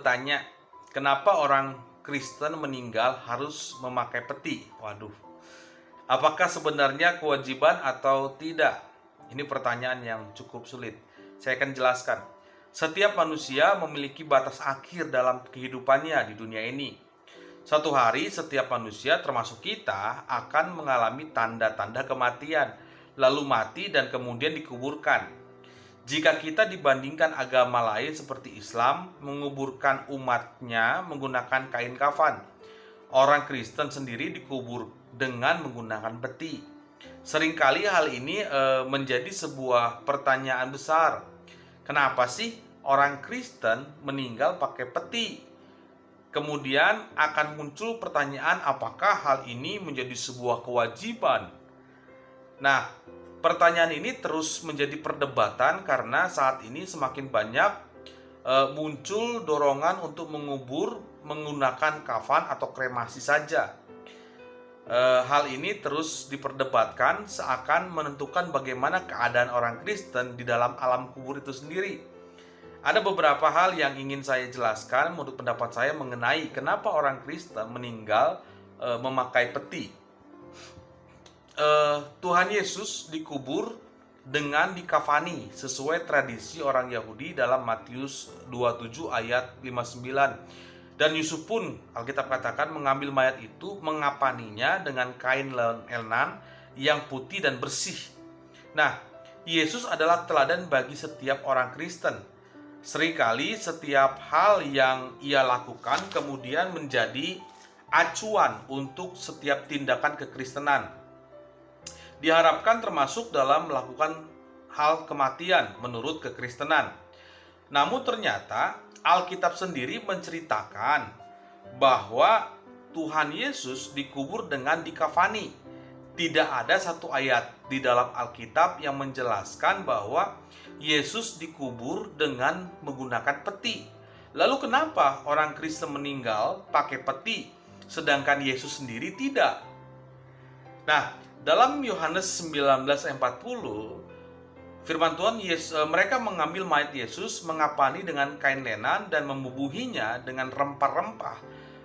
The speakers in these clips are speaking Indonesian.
bertanya, kenapa orang Kristen meninggal harus memakai peti? Waduh, apakah sebenarnya kewajiban atau tidak? Ini pertanyaan yang cukup sulit. Saya akan jelaskan. Setiap manusia memiliki batas akhir dalam kehidupannya di dunia ini. Suatu hari setiap manusia termasuk kita akan mengalami tanda-tanda kematian, lalu mati dan kemudian dikuburkan. Jika kita dibandingkan agama lain seperti Islam menguburkan umatnya menggunakan kain kafan, orang Kristen sendiri dikubur dengan menggunakan peti. Seringkali hal ini menjadi sebuah pertanyaan besar. Kenapa sih orang Kristen meninggal pakai peti? Kemudian akan muncul pertanyaan, apakah hal ini menjadi sebuah kewajiban? Nah, pertanyaan ini terus menjadi perdebatan karena saat ini semakin banyak muncul dorongan untuk mengubur menggunakan kafan atau kremasi saja. Hal ini terus diperdebatkan seakan menentukan bagaimana keadaan orang Kristen di dalam alam kubur itu sendiri. Ada beberapa hal yang ingin saya jelaskan menurut pendapat saya mengenai kenapa orang Kristen meninggal memakai peti. Tuhan Yesus dikubur dengan dikafani sesuai tradisi orang Yahudi dalam Matius 27 ayat 59. Dan Yusuf pun, Alkitab katakan, mengambil mayat itu, mengapaninya dengan kain lenan yang putih dan bersih. Nah, Yesus adalah teladan bagi setiap orang Kristen. Seringkali setiap hal yang ia lakukan kemudian menjadi acuan untuk setiap tindakan kekristenan. Diharapkan termasuk dalam melakukan hal kematian menurut kekristenan. Namun ternyata Alkitab sendiri menceritakan bahwa Tuhan Yesus dikubur dengan dikafani. Tidak ada satu ayat di dalam Alkitab yang menjelaskan bahwa Yesus dikubur dengan menggunakan peti. Lalu kenapa orang Kristen meninggal pakai peti, sedangkan Yesus sendiri tidak? Nah, dalam Yohanes 19:40, firman Tuhan, mereka mengambil mayat Yesus, mengapani dengan kain lenan dan membubuhinya dengan rempah-rempah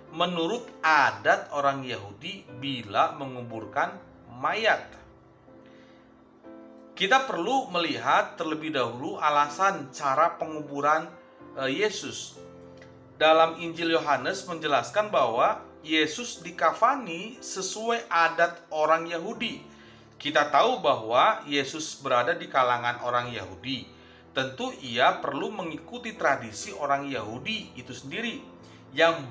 menurut adat orang Yahudi bila menguburkan mayat. Kita perlu melihat terlebih dahulu alasan cara penguburan Yesus. Dalam Injil Yohanes menjelaskan bahwa Yesus dikafani sesuai adat orang Yahudi. Kita tahu bahwa Yesus berada di kalangan orang Yahudi. Tentu ia perlu mengikuti tradisi orang Yahudi itu sendiri yang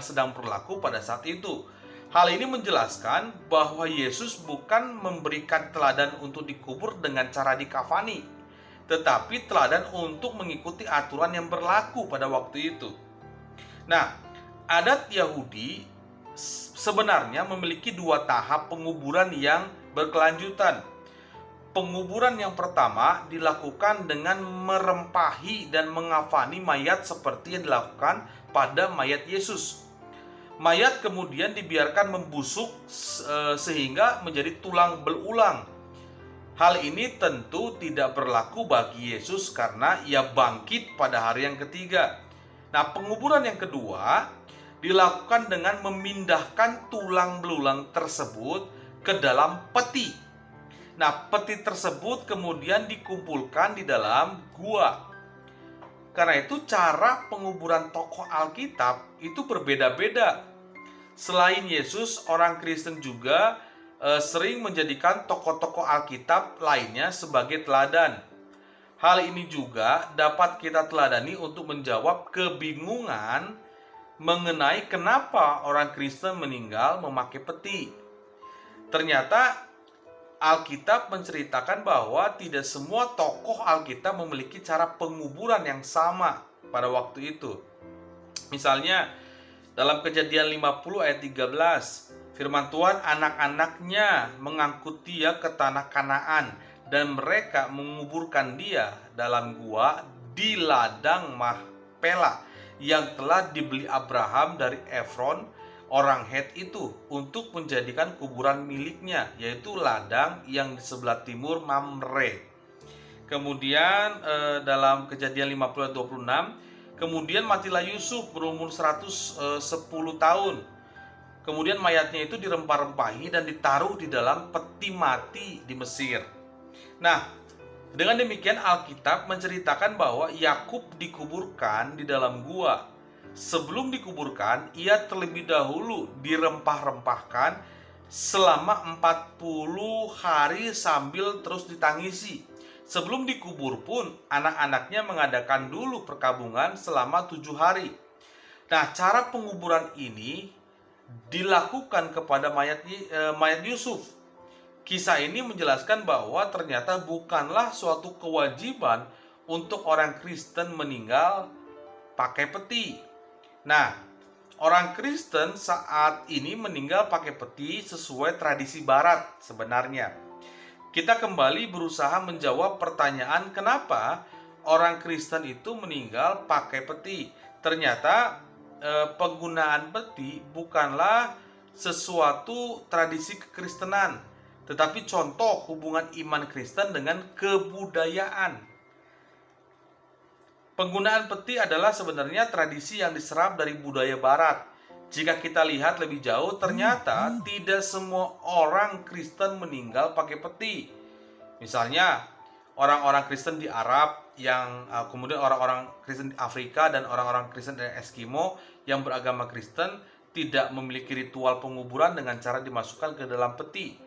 sedang berlaku pada saat itu. Hal ini menjelaskan bahwa Yesus bukan memberikan teladan untuk dikubur dengan cara dikafani, tetapi teladan untuk mengikuti aturan yang berlaku pada waktu itu. Nah, adat Yahudi sebenarnya memiliki dua tahap penguburan yang berkelanjutan. Penguburan yang pertama dilakukan dengan merempahi dan mengafani mayat seperti yang dilakukan pada mayat Yesus. Mayat kemudian dibiarkan membusuk sehingga menjadi tulang belulang. Hal ini tentu tidak berlaku bagi Yesus karena ia bangkit pada hari yang ketiga. Nah, penguburan yang kedua dilakukan dengan memindahkan tulang belulang tersebut ke dalam peti. Nah, peti tersebut kemudian dikumpulkan di dalam gua. Karena itu cara penguburan tokoh Alkitab itu berbeda-beda. Selain Yesus, orang Kristen juga sering menjadikan tokoh-tokoh Alkitab lainnya sebagai teladan. Hal ini juga dapat kita teladani untuk menjawab kebingungan mengenai kenapa orang Kristen meninggal memakai peti. Ternyata Alkitab menceritakan bahwa tidak semua tokoh Alkitab memiliki cara penguburan yang sama pada waktu itu. Misalnya dalam Kejadian 50 ayat 13, firman Tuhan, anak-anaknya mengangkut dia ke tanah Kanaan dan mereka menguburkan dia dalam gua di ladang Mahpela yang telah dibeli Abraham dari Efron orang Het itu untuk menjadikan kuburan miliknya, yaitu ladang yang di sebelah timur Mamre. Kemudian dalam Kejadian 50 ayat 26, Kemudian matilah Yusuf berumur 110 tahun. Kemudian mayatnya itu dirempah-rempahi dan ditaruh di dalam peti mati di Mesir. Nah, dengan demikian Alkitab menceritakan bahwa Yakub dikuburkan di dalam gua. Sebelum dikuburkan, ia terlebih dahulu dirempah-rempahkan selama 40 hari sambil terus ditangisi. Sebelum dikubur pun, anak-anaknya mengadakan dulu perkabungan selama 7 hari. Nah, cara penguburan ini dilakukan kepada mayat Yusuf. Kisah ini menjelaskan bahwa ternyata bukanlah suatu kewajiban untuk orang Kristen meninggal pakai peti. Nah, orang Kristen saat ini meninggal pakai peti sesuai tradisi barat sebenarnya. Kita kembali berusaha menjawab pertanyaan kenapa orang Kristen itu meninggal pakai peti. Ternyata penggunaan peti bukanlah sesuatu tradisi kekristenan, tetapi contoh hubungan iman Kristen dengan kebudayaan. Penggunaan peti adalah sebenarnya tradisi yang diserap dari budaya barat. Jika kita lihat lebih jauh, ternyata tidak semua orang Kristen meninggal pakai peti. Misalnya, orang-orang Kristen di Arab, kemudian orang-orang Kristen di Afrika dan orang-orang Kristen dari Eskimo yang beragama Kristen tidak memiliki ritual penguburan dengan cara dimasukkan ke dalam peti.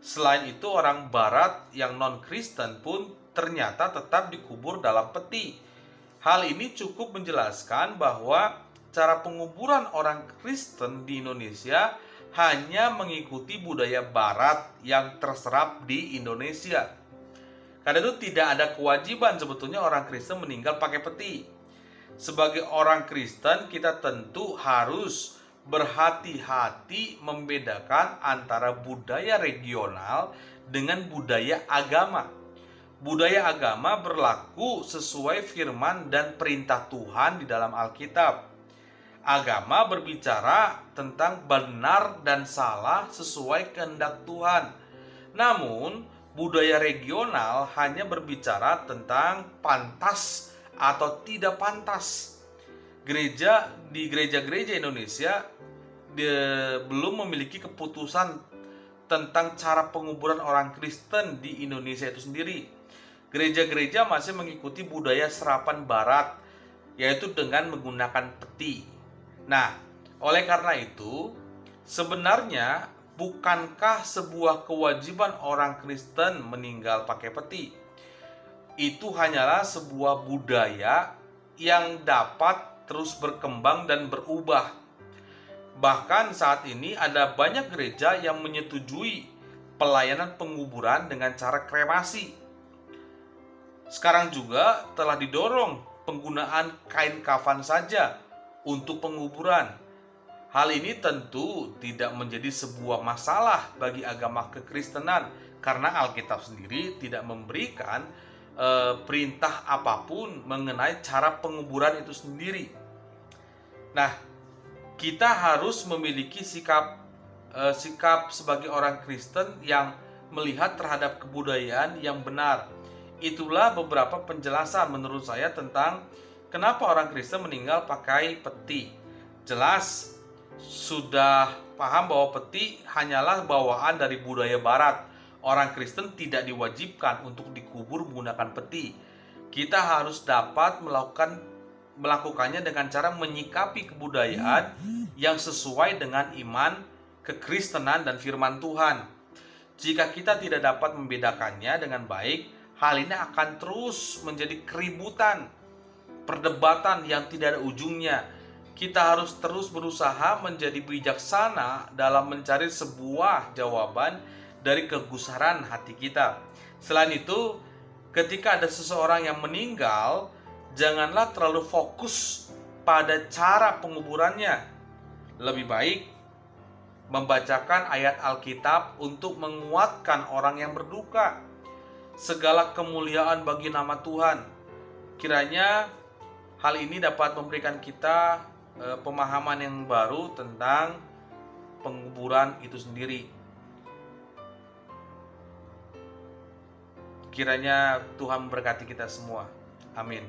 Selain itu, orang Barat yang non-Kristen pun ternyata tetap dikubur dalam peti. Hal ini cukup menjelaskan bahwa cara penguburan orang Kristen di Indonesia hanya mengikuti budaya Barat yang terserap di Indonesia. Karena itu tidak ada kewajiban sebetulnya orang Kristen meninggal pakai peti. Sebagai orang Kristen, kita tentu harus berhati-hati membedakan antara budaya regional dengan budaya agama. Budaya agama berlaku sesuai firman dan perintah Tuhan di dalam Alkitab. Agama berbicara tentang benar dan salah sesuai kehendak Tuhan. Namun, budaya regional hanya berbicara tentang pantas atau tidak pantas. Di gereja-gereja Indonesia belum memiliki keputusan tentang cara penguburan orang Kristen di Indonesia itu sendiri. Gereja-gereja masih mengikuti budaya serapan barat, yaitu dengan menggunakan peti. Nah, oleh karena itu, sebenarnya bukankah sebuah kewajiban orang Kristen meninggal pakai peti? Itu hanyalah sebuah budaya yang dapat terus berkembang dan berubah. Bahkan saat ini ada banyak gereja yang menyetujui pelayanan penguburan dengan cara kremasi. Sekarang juga telah didorong penggunaan kain kafan saja untuk penguburan. Hal ini tentu tidak menjadi sebuah masalah bagi agama kekristenan karena Alkitab sendiri tidak memberikan perintah apapun mengenai cara penguburan itu sendiri. Nah, kita harus memiliki sikap sebagai orang Kristen yang melihat terhadap kebudayaan yang benar. Itulah beberapa penjelasan menurut saya tentang kenapa orang Kristen meninggal pakai peti. Jelas sudah paham bahwa peti hanyalah bawaan dari budaya barat. Orang Kristen tidak diwajibkan untuk dikubur menggunakan peti. Kita harus dapat melakukannya dengan cara menyikapi kebudayaan yang sesuai dengan iman, kekristenan, dan firman Tuhan. Jika kita tidak dapat membedakannya dengan baik, hal ini akan terus menjadi keributan, perdebatan yang tidak ada ujungnya. Kita harus terus berusaha menjadi bijaksana dalam mencari sebuah jawaban dari kegusaran hati kita. Selain itu, ketika ada seseorang yang meninggal, janganlah terlalu fokus pada cara penguburannya. Lebih baik membacakan ayat Alkitab untuk menguatkan orang yang berduka. Segala kemuliaan bagi nama Tuhan. Kiranya hal ini dapat memberikan kita pemahaman yang baru tentang penguburan itu sendiri. Kiranya Tuhan memberkati kita semua. Amin.